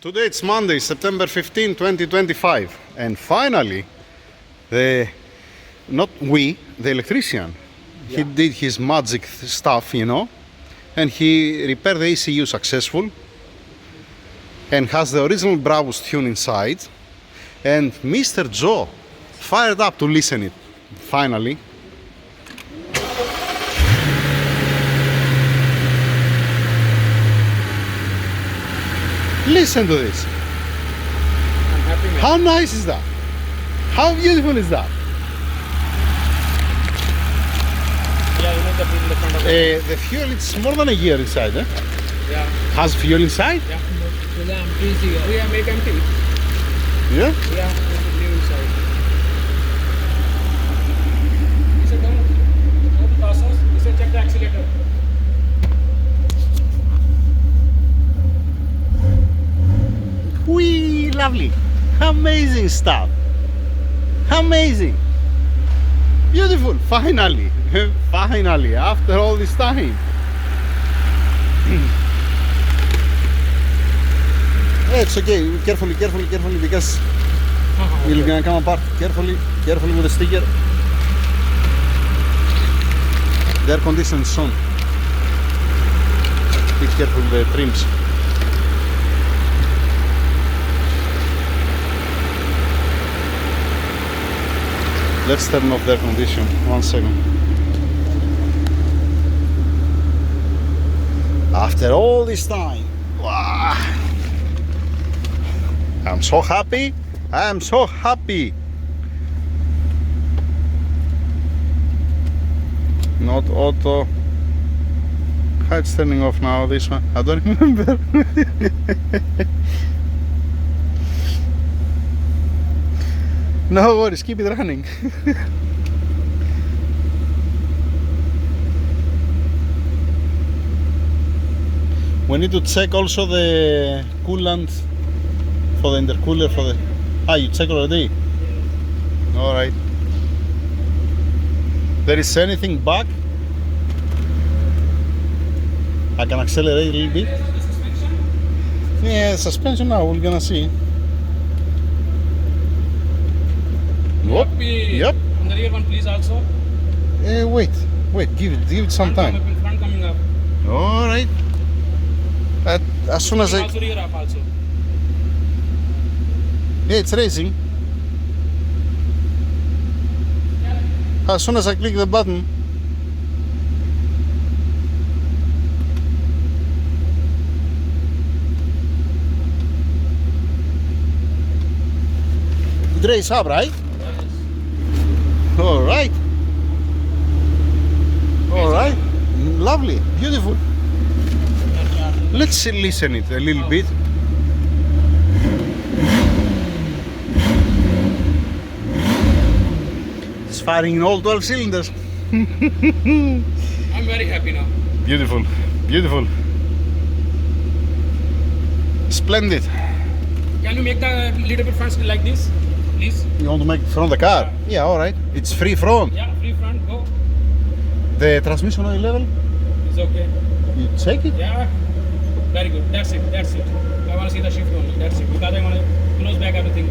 Today it's Monday, September 15, 2025, and finally, the electrician, he did his magic stuff, and he repaired the ECU successful, and has the original Brabus tune inside, and Mr. Joe fired up to listen it, finally. Listen to this. I'm happy, man. How nice is that? How beautiful is that? Yeah, the bill in the front of it. The fuel, it's more than a year inside, eh? Yeah. Has fuel inside? Yeah. Yeah, make empty. Yeah? Yeah, new inside. He said, don't open the sauce. He said, check the accelerator. Whee, lovely. Amazing stuff. Amazing. Beautiful. Finally. Finally, after all this time. It's okay. Carefully, because you're gonna come apart. Carefully with the sticker. The air conditioning is on. Be careful with the trims. Let's turn off the air condition. 1 second. After all this time, wow. I'm so happy. I am so happy. Not auto. How it's turning off now, this one? I don't remember. No worries, keep it running. We need to check also the coolant for the intercooler for the... you check already? Alright. There is anything back? I can accelerate a little bit. Yeah, suspension now, we're gonna see. Yep. On the rear one, please, also. Wait, give it some time. Front coming up. Alright. As soon as I... Also rear up, also. Yeah, it's racing. As soon as I click the button. It races up, right? Alright. Alright. Lovely. Beautiful. Let's listen it a little bit. It's firing in all 12 cylinders. I'm very happy now. Beautiful. Beautiful. Splendid. Can you make the little bit front like this, please? You want to make it from the car? Yeah, alright. It's free front. Yeah, free front, go. The transmission oil level? It's okay. You check it? Yeah, very good. That's it. I want to see the shift only. That's it. Because I want to close back everything.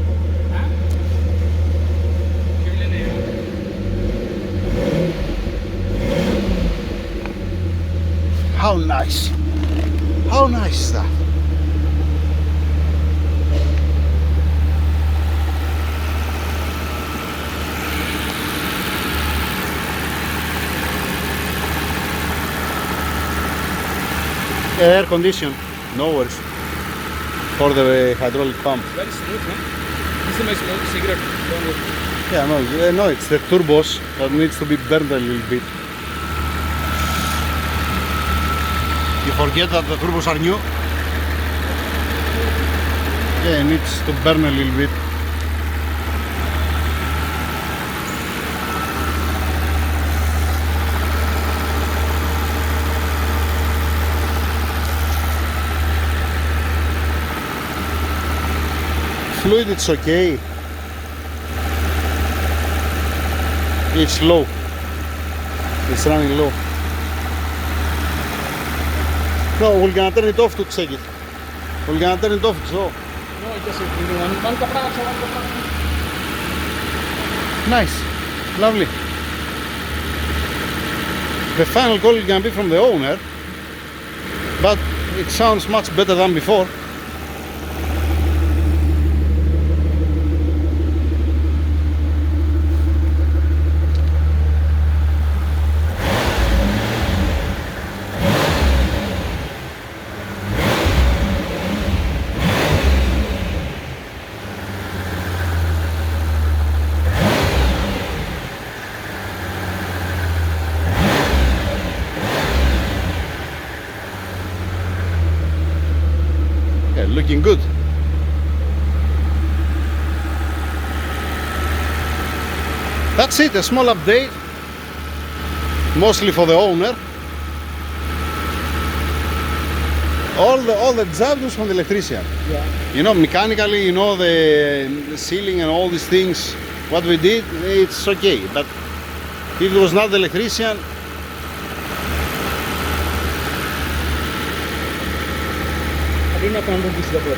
Huh? How nice. How nice is that? Air condition, no worries. For the hydraulic pump. Very smooth, man. This is my smoke cigarette. Don't worry. Yeah, no, it's the turbos that needs to be burned a little bit. You forget that the turbos are new. Yeah, it needs to burn a little bit. Fluid, it's okay. It's low. It's running low. No, we're gonna turn it off to check it. We're gonna turn it off, so No, just one kapra, so one kapra. Nice, lovely. The final call is gonna be from the owner, but it sounds much better than before. Yeah, looking good. That's it, a small update, mostly for the owner. All the job was from the electrician. Yeah. You know, mechanically, you know, the ceiling and all these things, what we did, it's okay. But if it was not the electrician, I didn't know this level.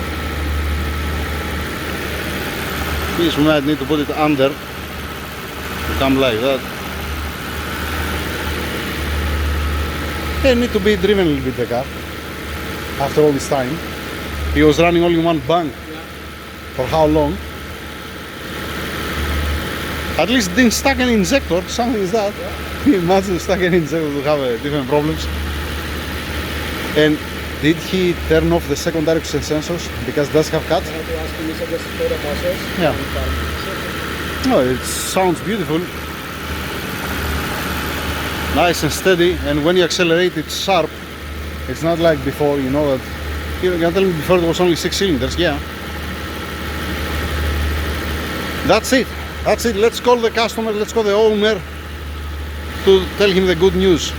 this we might need to put it under to come like that. They need to be driven a little bit, the car, after all this time. He was running only one bank. Yeah. For how long? At least didn't stuck an injector, something is that. Yeah. Imagine stuck an injector to have different problems. And did he turn off the secondary oxygen sensors because it does have cuts? I have to ask him, he said just for the process. Yeah. No, it sounds beautiful. Nice and steady, and when you accelerate it's sharp. It's not like before, you know that. You can tell me before it was only 6 cylinders, yeah. That's it. That's it. Let's call the customer, let's call the owner to tell him the good news.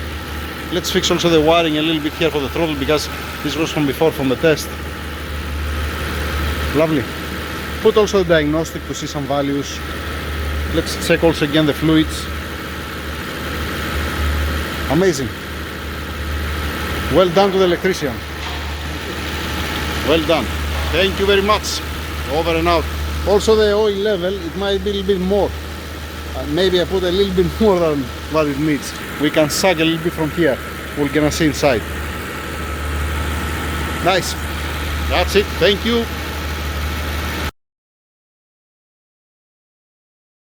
Let's fix also the wiring a little bit here for the throttle because this was from before, from the test. Lovely. Put also the diagnostic to see some values. Let's check also again the fluids. Amazing. Well done to the electrician. Well done. Thank you very much. Over and out. Also the oil level, it might be a little bit more. Maybe I put a little bit more than what it needs. We can suck a little bit from here. We're gonna see inside. Nice. That's it. Thank you.